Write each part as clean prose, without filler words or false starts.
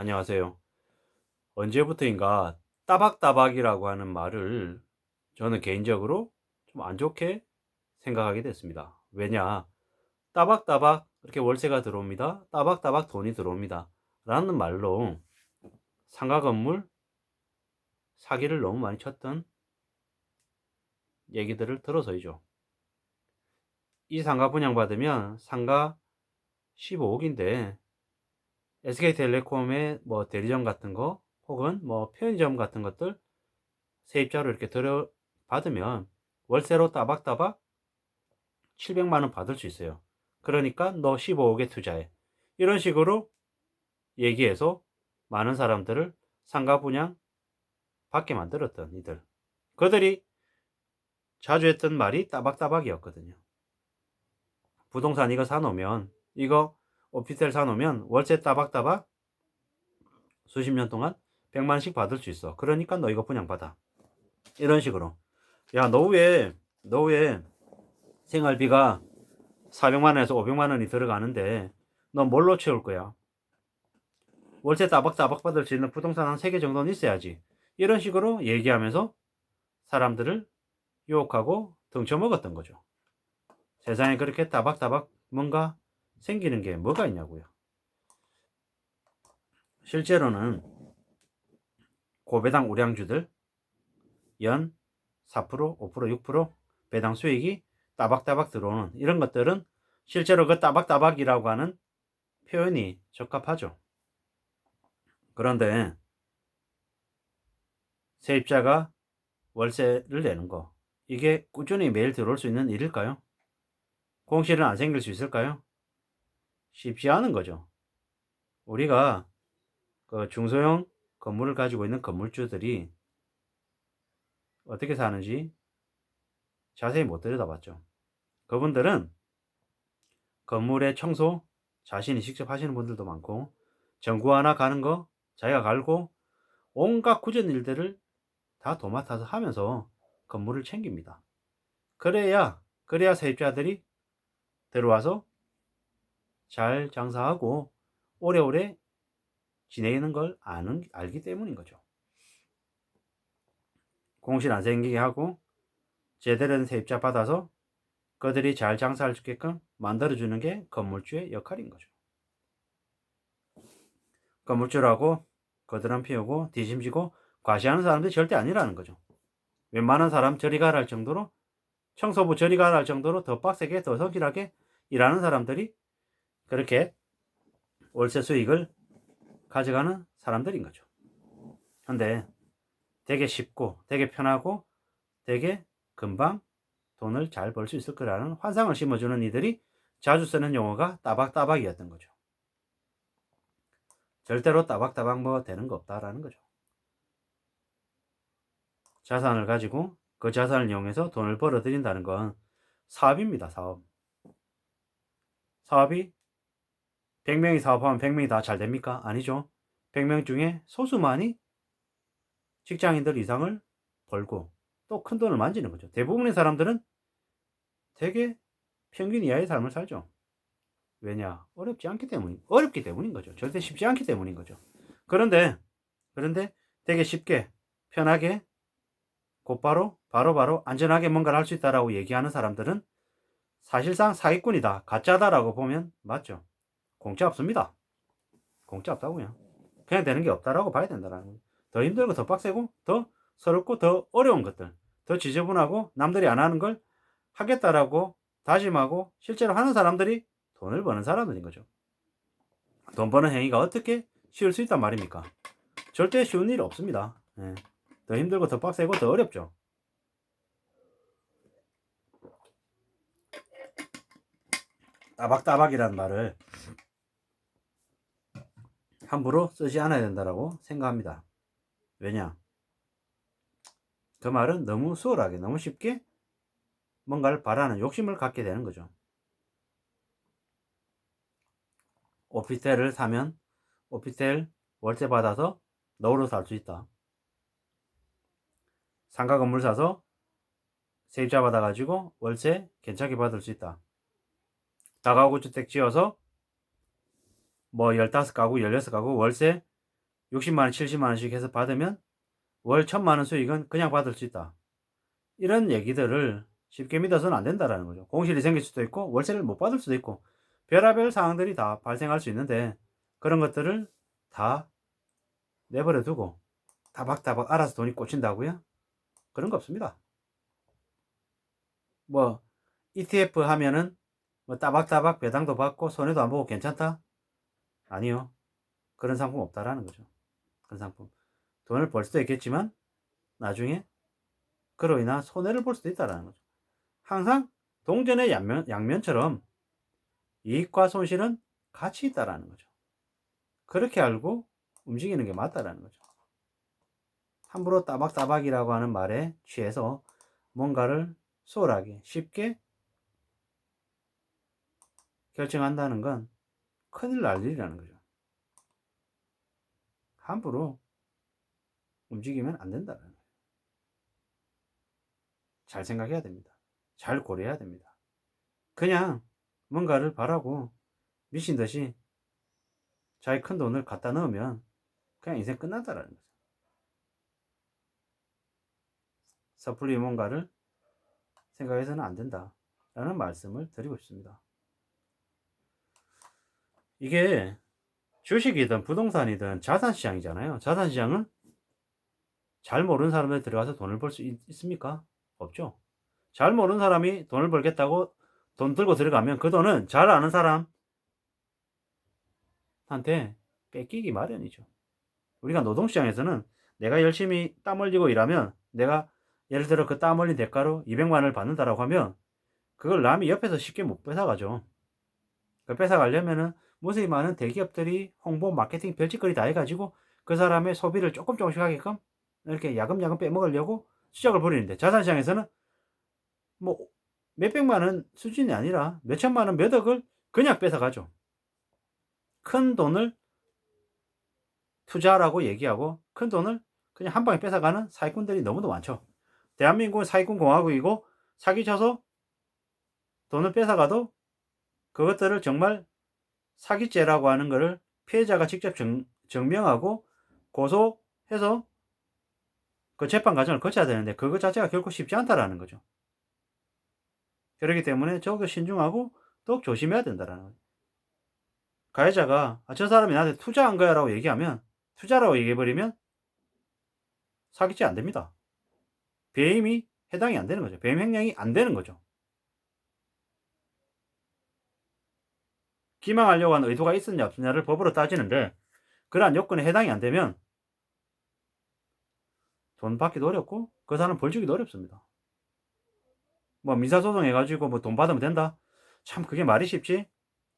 안녕하세요. 언제부터인가 따박따박이라고 하는 말을 저는 개인적으로 좀 안 좋게 생각하게 됐습니다. 왜냐? 따박따박 이렇게 월세가 들어옵니다. 따박따박 돈이 들어옵니다. 라는 말로 상가 건물 사기를 너무 많이 쳤던 얘기들을 들어서이죠. 이 상가 분양받으면 상가 15억인데 SK텔레콤의 뭐 대리점 같은 거 혹은 뭐 편의점 같은 것들 세입자로 이렇게 들여 받으면 월세로 따박따박 700만 원 받을 수 있어요. 그러니까 너 15억에 투자해. 이런 식으로 얘기해서 많은 사람들을 상가 분양 받게 만들었던 이들. 그들이 자주 했던 말이 따박따박이었거든요. 부동산 이거 사놓으면, 이거 오피스텔 사놓으면 월세 따박따박 수십 년 동안 100만 원씩 받을 수 있어. 그러니까 너 이거 분양받아. 이런 식으로. 야, 너 왜 생활비가 400만 원에서 500만 원이 들어가는데 너 뭘로 채울 거야? 월세 따박따박 받을 수 있는 부동산 한 3개 정도는 있어야지. 이런 식으로 얘기하면서 사람들을 유혹하고 등쳐먹었던 거죠. 세상에 그렇게 따박따박 뭔가 생기는 게 뭐가 있냐고요. 실제로는 고배당 우량주들 연 4%, 5%, 6% 배당 수익이 따박따박 들어오는 이런 것들은 실제로 그 따박따박이라고 하는 표현이 적합하죠. 그런데 세입자가 월세를 내는 거, 이게 꾸준히 매일 들어올 수 있는 일일까요? 공실은 안 생길 수 있을까요? 쉽지 않은 거죠. 우리가 그 중소형 건물을 가지고 있는 건물주들이 어떻게 사는지 자세히 못 들여다봤죠. 그분들은 건물의 청소 자신이 직접 하시는 분들도 많고, 전구 하나 가는 거 자기가 갈고, 온갖 굳은 일들을 다 도맡아서 하면서 건물을 챙깁니다. 그래야 세입자들이 들어와서 잘 장사하고 오래오래 지내는 걸 알기 때문인 거죠. 공실 안 생기게 하고 제대로 된 세입자 받아서 그들이 잘 장사할 수 있게끔 만들어주는 게 건물주의 역할인 거죠. 건물주라고 거드람 피우고 뒤짐지고 과시하는 사람들이 절대 아니라는 거죠. 웬만한 사람 저리 가라 할 정도로, 청소부 저리 가라 할 정도로 더 빡세게 더 성실하게 일하는 사람들이 그렇게 월세 수익을 가져가는 사람들인 거죠. 근데 되게 쉽고 되게 편하고 되게 금방 돈을 잘 벌 수 있을 거라는 환상을 심어주는 이들이 자주 쓰는 용어가 따박따박이었던 거죠. 절대로 따박따박 뭐 되는 거 없다라는 거죠. 자산을 가지고 그 자산을 이용해서 돈을 벌어들인다는 건 사업입니다. 사업. 사업이 100명이 사업하면 100명이 다 잘 됩니까? 아니죠. 100명 중에 소수만이 직장인들 이상을 벌고 또 큰 돈을 만지는 거죠. 대부분의 사람들은 되게 평균 이하의 삶을 살죠. 왜냐? 어렵기 때문인 거죠. 절대 쉽지 않기 때문인 거죠. 그런데 되게 쉽게, 편하게, 곧바로, 바로바로, 안전하게 뭔가를 할 수 있다라고 얘기하는 사람들은 사실상 사기꾼이다, 가짜다라고 보면 맞죠. 공짜 없습니다. 공짜 없다고요. 그냥 되는 게 없다라고 봐야 된다라는 거예요. 더 힘들고 더 빡세고 더 서럽고 더 어려운 것들, 더 지저분하고 남들이 안 하는 걸 하겠다라고 다짐하고 실제로 하는 사람들이 돈을 버는 사람들인 거죠. 돈 버는 행위가 어떻게 쉬울 수 있단 말입니까? 절대 쉬운 일 없습니다. 예. 더 힘들고 더 빡세고 더 어렵죠. 따박따박이라는 말을 함부로 쓰지 않아야 된다고 생각합니다. 왜냐? 그 말은 너무 수월하게, 너무 쉽게 뭔가를 바라는 욕심을 갖게 되는 거죠. 오피스텔을 사면 오피스텔 월세 받아서 너로 살 수 있다. 상가 건물 사서 세입자 받아가지고 월세 괜찮게 받을 수 있다. 다가구 주택 지어서 뭐 15가구, 16가구 월세 60만 원, 70만 원씩 해서 받으면 월 1000만 원 수익은 그냥 받을 수 있다. 이런 얘기들을 쉽게 믿어서는 안 된다라는 거죠. 공실이 생길 수도 있고 월세를 못 받을 수도 있고 별의별 상황들이 다 발생할 수 있는데 그런 것들을 다 내버려 두고 다박다박 알아서 돈이 꽂힌다고요? 그런 거 없습니다. 뭐 ETF 하면은 뭐 따박따박 배당도 받고 손해도 안 보고 괜찮다? 아니요. 그런 상품 없다라는 거죠. 그런 상품. 돈을 벌 수도 있겠지만 나중에 그로 인한 손해를 볼 수도 있다라는 거죠. 항상 동전의 양면처럼 이익과 손실은 같이 있다라는 거죠. 그렇게 알고 움직이는 게 맞다라는 거죠. 함부로 따박따박이라고 하는 말에 취해서 뭔가를 수월하게 쉽게 결정한다는 건 큰일 날 일이라는 거죠. 함부로 움직이면 안 된다는 거예요. 잘 생각해야 됩니다. 잘 고려해야 됩니다. 그냥 뭔가를 바라고 미친 듯이 자기 큰 돈을 갖다 넣으면 그냥 인생 끝난다라는 거죠. 섣불리 뭔가를 생각해서는 안 된다라는 말씀을 드리고 싶습니다. 이게 주식이든 부동산이든 자산시장이잖아요. 자산시장은 잘 모르는 사람들 들어가서 돈을 벌 수 있습니까? 없죠. 잘 모르는 사람이 돈을 벌겠다고 돈 들고 들어가면 그 돈은 잘 아는 사람한테 뺏기기 마련이죠. 우리가 노동시장에서는 내가 열심히 땀 흘리고 일하면 내가 예를 들어 그 땀 흘린 대가로 200만 원을 받는다라고 하면 그걸 남이 옆에서 쉽게 못 뺏어가죠. 그 뺏어가려면은 무수히 많은 대기업들이 홍보, 마케팅, 별짓거리 다 해가지고 그 사람의 소비를 조금씩 하게끔 이렇게 야금야금 빼먹으려고 수작을 벌이는데 자산시장에서는 뭐 몇백만 원 수준이 아니라 몇천만 원, 몇 억을 그냥 뺏어가죠. 큰 돈을 투자라고 얘기하고 큰 돈을 그냥 한 방에 뺏어가는 사기꾼들이 너무도 많죠. 대한민국은 사기꾼 공화국이고 사기쳐서 돈을 뺏어가도 그것들을 정말 사기죄라고 하는 것을 피해자가 직접 증명하고 고소해서 그 재판 과정을 거쳐야 되는데 그것 자체가 결코 쉽지 않다라는 거죠. 그렇기 때문에 저도 신중하고 또 조심해야 된다라는 거죠. 가해자가 저 사람이 나한테 투자한 거야 라고 얘기하면 투자라고 얘기해버리면 사기죄 안 됩니다. 배임이 해당이 안 되는 거죠. 배임 횡령이 안 되는 거죠. 기망하려고 하는 의도가 있었냐 없었냐를 법으로 따지는데 그러한 요건에 해당이 안 되면 돈 받기도 어렵고 그 사람 벌 주기도 어렵습니다. 뭐 민사소송 해가지고 뭐 돈 받으면 된다? 참 그게 말이 쉽지?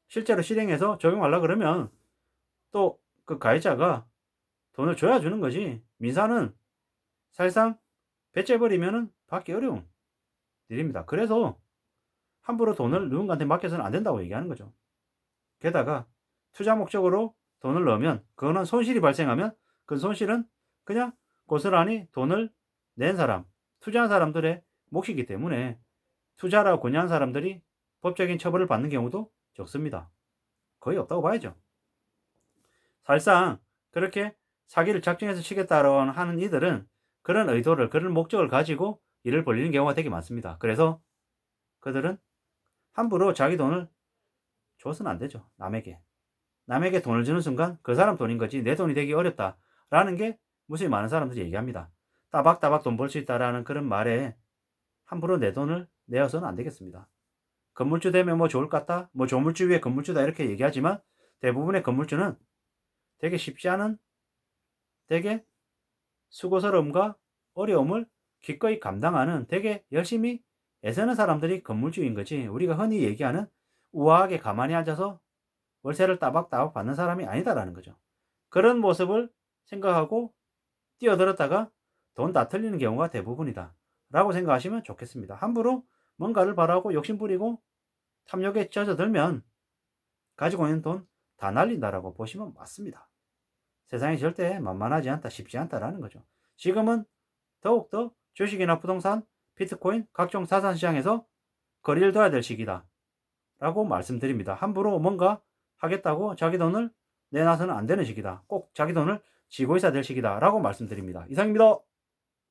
실제로 실행해서 적용하려 그러면 또 그 가해자가 돈을 줘야 주는 거지. 민사는 사실상 배째버리면 받기 어려운 일입니다. 그래서 함부로 돈을 누군가한테 맡겨서는 안 된다고 얘기하는 거죠. 게다가 투자 목적으로 돈을 넣으면 그거는 손실이 발생하면 그 손실은 그냥 고스란히 돈을 낸 사람, 투자한 사람들의 몫이기 때문에 투자라고 권유한 사람들이 법적인 처벌을 받는 경우도 적습니다. 거의 없다고 봐야죠. 사실상 그렇게 사기를 작정해서 치겠다고 하는 이들은 그런 의도를, 그런 목적을 가지고 일을 벌리는 경우가 되게 많습니다. 그래서 그들은 함부로 자기 돈을 줘서는 안 되죠. 남에게 돈을 주는 순간 그 사람 돈인 거지 내 돈이 되기 어렵다라는 게 무수히 많은 사람들이 얘기합니다. 따박따박 돈 벌 수 있다라는 그런 말에 함부로 내 돈을 내어서는 안 되겠습니다. 건물주 되면 뭐 좋을 것 같다? 뭐 조물주 위에 건물주다 이렇게 얘기하지만 대부분의 건물주는 되게 쉽지 않은 되게 수고스러움과 어려움을 기꺼이 감당하는 되게 열심히 애쓰는 사람들이 건물주인 거지 우리가 흔히 얘기하는 우아하게 가만히 앉아서 월세를 따박따박 받는 사람이 아니다라는 거죠. 그런 모습을 생각하고 뛰어들었다가 돈 다 틀리는 경우가 대부분이다 라고 생각하시면 좋겠습니다. 함부로 뭔가를 바라고 욕심부리고 탐욕에 젖어들면 가지고 있는 돈 다 날린다라고 보시면 맞습니다. 세상이 절대 만만하지 않다, 쉽지 않다라는 거죠. 지금은 더욱더 주식이나 부동산, 비트코인, 각종 자산시장에서 거리를 둬야 될 시기다 라고 말씀드립니다. 함부로 뭔가 하겠다고 자기 돈을 내놔서는 안 되는 시기다. 꼭 자기 돈을 지구회사 될 시기다 라고 말씀드립니다. 이상입니다.